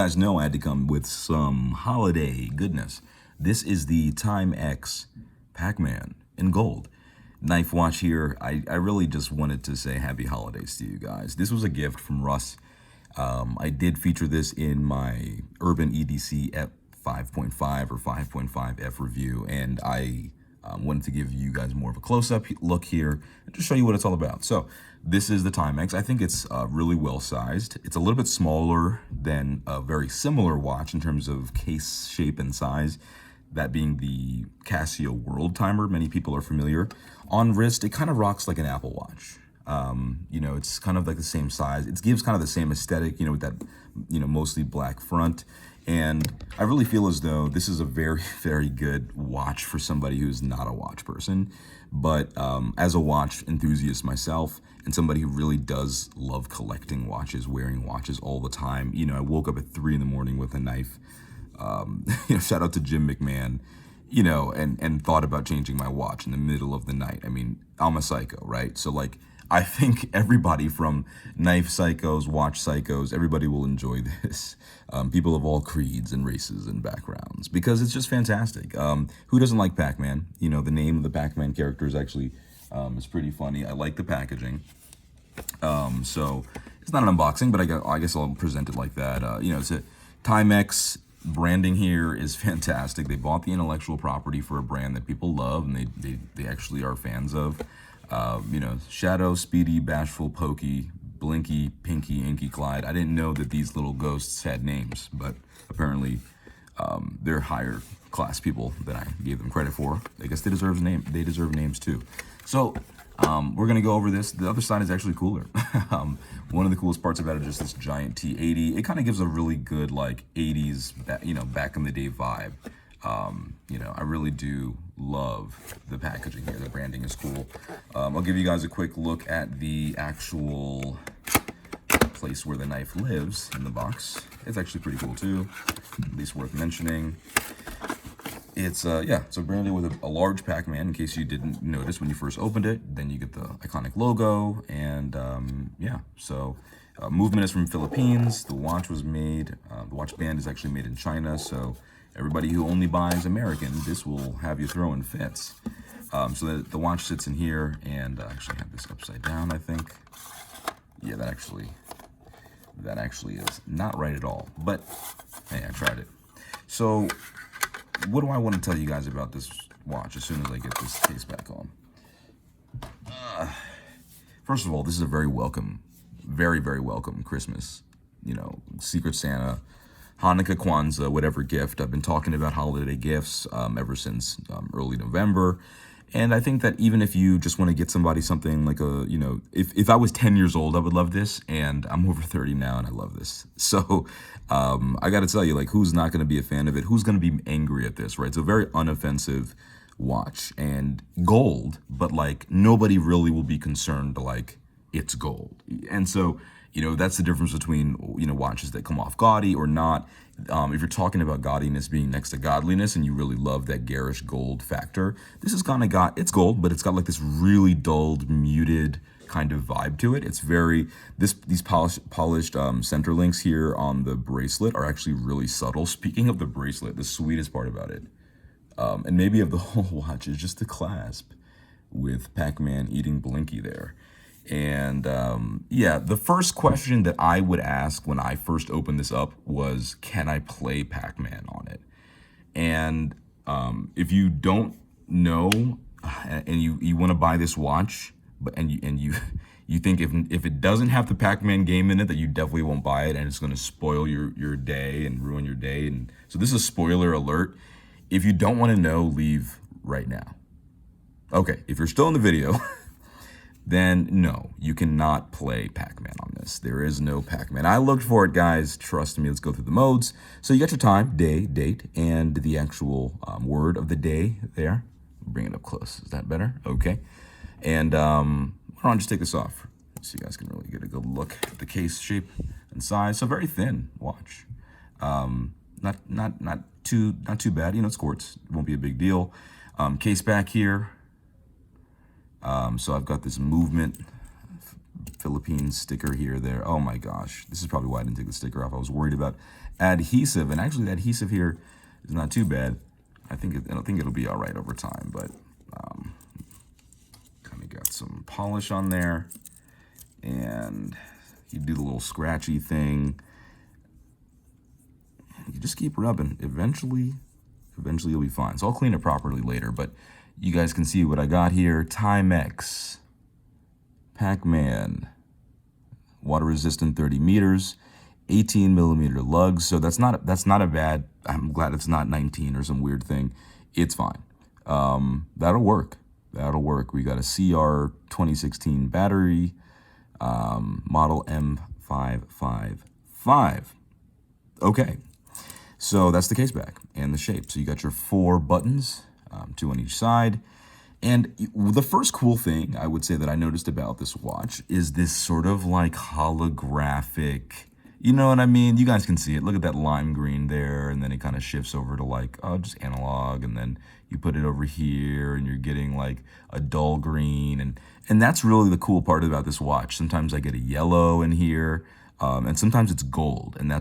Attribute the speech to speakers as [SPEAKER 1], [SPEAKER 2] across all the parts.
[SPEAKER 1] Guys know I had to come with some holiday goodness. This is the Timex PAC-MAN in gold. Knife watch here. I really just wanted to say happy holidays to you guys. This was a gift from Russ. I did feature this in my Urban EDC at 5.5 or 5.5F review, and I wanted to give you guys more of a close-up look here and just show you what it's all about. So this is the Timex. I think it's really well-sized. It's a little bit smaller than a very similar watch in terms of case shape and size, that being the Casio World Timer. Many people are familiar. On wrist, it kind of rocks like an Apple Watch. You know, it's kind of like the same size. It gives kind of the same aesthetic, you know, with that, you know, mostly black front. And I really feel as though this is a very, very good watch for somebody who's not a watch person. But as a watch enthusiast myself, and somebody who really does love collecting watches, wearing watches all the time, you know, I woke up at 3 in the morning with a knife. You know, shout out to Jim McMahon, you know, and thought about changing my watch in the middle of the night. I mean, I'm a psycho, right? So like, I think everybody from knife psychos, watch psychos, everybody will enjoy this. People of all creeds and races and backgrounds, because it's just fantastic. Who doesn't like Pac-Man? You know, the name of the Pac-Man character is actually is pretty funny. I like the packaging. So it's not an unboxing, but I guess I'll present it like that. You know, it's a Timex. Branding here is fantastic. They bought the intellectual property for a brand that people love, and they actually are fans of. You know, Shadow, Speedy, Bashful, Pokey, Blinky, Pinky, Inky, Clyde. I didn't know that these little ghosts had names, but apparently they're higher class people than I gave them credit for. I guess they deserve names too. So we're gonna go over this. The other side is actually cooler. One of the coolest parts about it is just this giant T80. It kind of gives a really good like 80s, you know, back in the day vibe. You know, I really do love the packaging here. The branding is cool. I'll give you guys a quick look at the actual place where the knife lives in the box. It's actually pretty cool too, at least worth mentioning. It's yeah, so branded with a large Pac-Man, in case you didn't notice when you first opened it. Then you get the iconic logo, and yeah, so movement is from Philippines. The watch was made, the watch band is actually made in China, so everybody who only buys American, this will have you throwing fits. So the watch sits in here, and I actually have this upside down, I think. Yeah, that actually is not right at all, but hey, I tried it. So what do I want to tell you guys about this watch as soon as I get this case back on? First of all, this is a very welcome, very, very welcome Christmas, you know, Secret Santa, Hanukkah, Kwanzaa, whatever gift. I've been talking about holiday gifts ever since early November. And I think that even if you just want to get somebody something like a, you know, if I was 10 years old, I would love this. And I'm over 30 now and I love this. So I got to tell you, like, who's not going to be a fan of it? Who's going to be angry at this, right? It's a very unoffensive watch and gold, but like nobody really will be concerned like it's gold. And so, you know, that's the difference between, you know, watches that come off gaudy or not. If you're talking about gaudiness being next to godliness and you really love that garish gold factor, this has kind of got, it's gold, but it's got like this really dulled, muted kind of vibe to it. It's very, these polished center links here on the bracelet are actually really subtle. Speaking of the bracelet, the sweetest part about it, and maybe of the whole watch, is just the clasp with Pac-Man eating Blinky there. And yeah, the first question that I would ask when I first opened this up was, can I play Pac-Man on it? And if you don't know and you want to buy this watch, but you think if it doesn't have the Pac-Man game in it, that you definitely won't buy it and it's going to spoil your day and ruin your day. And so this is a spoiler alert. If you don't want to know, leave right now. Okay, if you're still in the video, then no, you cannot play Pac-Man on this. There is no Pac-Man. I looked for it, guys. Trust me. Let's go through the modes. So you got your time, day, date, and the actual word of the day there. Bring it up close. Is that better? Okay. And why don't I just take this off so you guys can really get a good look at the case shape and size. So very thin watch. Not too bad. You know, it's quartz. It won't be a big deal. Case back here. So I've got this movement Philippines sticker here, there. Oh my gosh, this is probably why I didn't take the sticker off. I was worried about adhesive, and actually the adhesive here is not too bad. I think it'll be all right over time, but kind of got some polish on there, and you do the little scratchy thing. You just keep rubbing. Eventually you'll be fine. So I'll clean it properly later, but you guys can see what I got here. Timex PAC-MAN, water resistant 30 meters, 18 millimeter lugs. So that's not a bad, I'm glad it's not 19 or some weird thing. It's fine. That'll work. We got a CR 2016 battery, model M555. Okay. So that's the case back and the shape. So you got your 4 buttons, 2 on each side. And the first cool thing I would say that I noticed about this watch is this sort of like holographic, you know what I mean? You guys can see it. Look at that lime green there. And then it kind of shifts over to like, oh, just analog. And then you put it over here and you're getting like a dull green. And that's really the cool part about this watch. Sometimes I get a yellow in here. And sometimes it's gold, and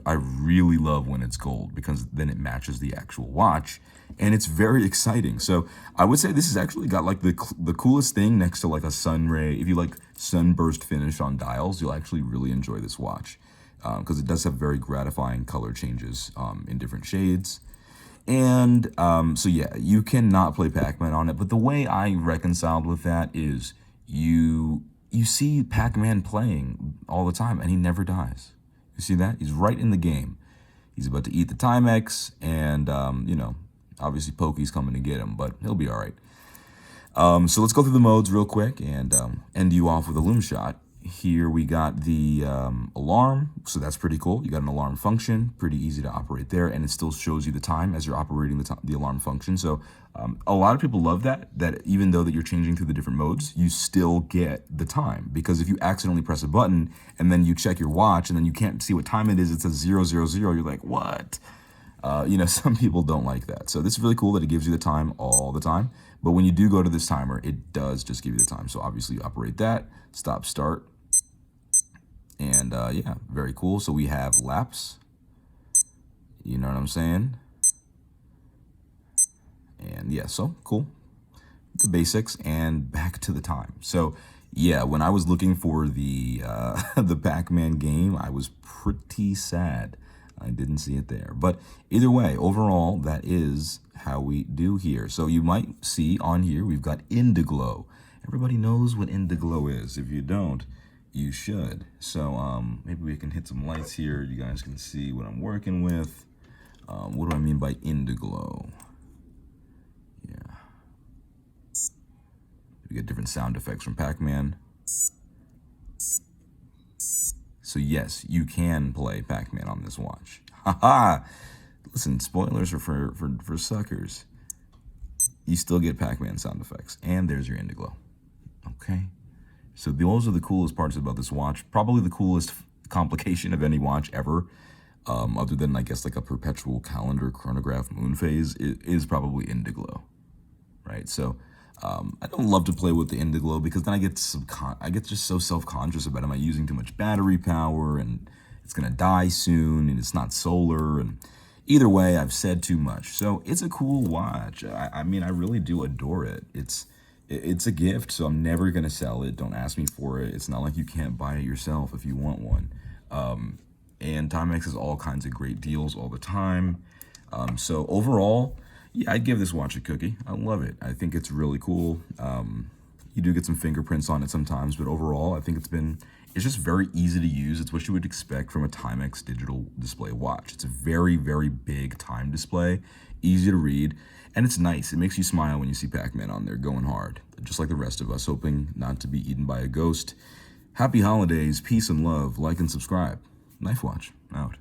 [SPEAKER 1] I really love when it's gold because then it matches the actual watch, and it's very exciting. So I would say this has actually got like the coolest thing next to like a sun ray. If you like sunburst finish on dials, you'll actually really enjoy this watch because it does have very gratifying color changes in different shades. And so yeah, you cannot play Pac-Man on it, but the way I reconciled with that is you see Pac-Man playing all the time, and he never dies. You see that? He's right in the game. He's about to eat the Timex, and, obviously Pokey's coming to get him, but he'll be all right. So let's go through the modes real quick and end you off with a loom shot. Here we got the alarm, so that's pretty cool. You got an alarm function, pretty easy to operate there, and it still shows you the time as you're operating the alarm function. So a lot of people love that even though that you're changing through the different modes, you still get the time. Because if you accidentally press a button and then you check your watch and then you can't see what time it is, it says 000, you're like, what? Some people don't like that. So this is really cool that it gives you the time all the time. But when you do go to this timer, it does just give you the time. So obviously you operate that, stop, start. And yeah, very cool. So we have laps. You know what I'm saying? And yeah, so cool. The basics and back to the time. So yeah, when I was looking for the the Pac-Man game, I was pretty sad. I didn't see it there. But either way, overall, that is how we do here. So you might see on here, we've got Indiglo. Everybody knows what Indiglo is. If you don't, you should. So maybe we can hit some lights here. You guys can see what I'm working with. What do I mean by Indiglo? Yeah. We get different sound effects from Pac-Man. So yes, you can play Pac-Man on this watch. Haha! Listen, spoilers are for suckers. You still get Pac-Man sound effects. And there's your Indiglo. Okay? So those are the coolest parts about this watch. Probably the coolest complication of any watch ever. Other than, I guess, like a perpetual calendar chronograph moon phase, is probably Indiglo. Right? So I don't love to play with the Indiglo because then I get just so self-conscious about, am I using too much battery power and it's gonna die soon and it's not solar, and either way, I've said too much. So it's a cool watch. I mean, I really do adore it. It's a gift, so I'm never gonna sell it. Don't ask me for it. It's not like you can't buy it yourself if you want one. And Timex has all kinds of great deals all the time. So overall, yeah, I'd give this watch a cookie. I love it. I think it's really cool. You do get some fingerprints on it sometimes, but overall, I think it's just very easy to use. It's what you would expect from a Timex digital display watch. It's a very, very big time display, easy to read, and it's nice. It makes you smile when you see Pac-Man on there going hard, just like the rest of us, hoping not to be eaten by a ghost. Happy holidays, peace and love, like and subscribe. Knife Watch, out.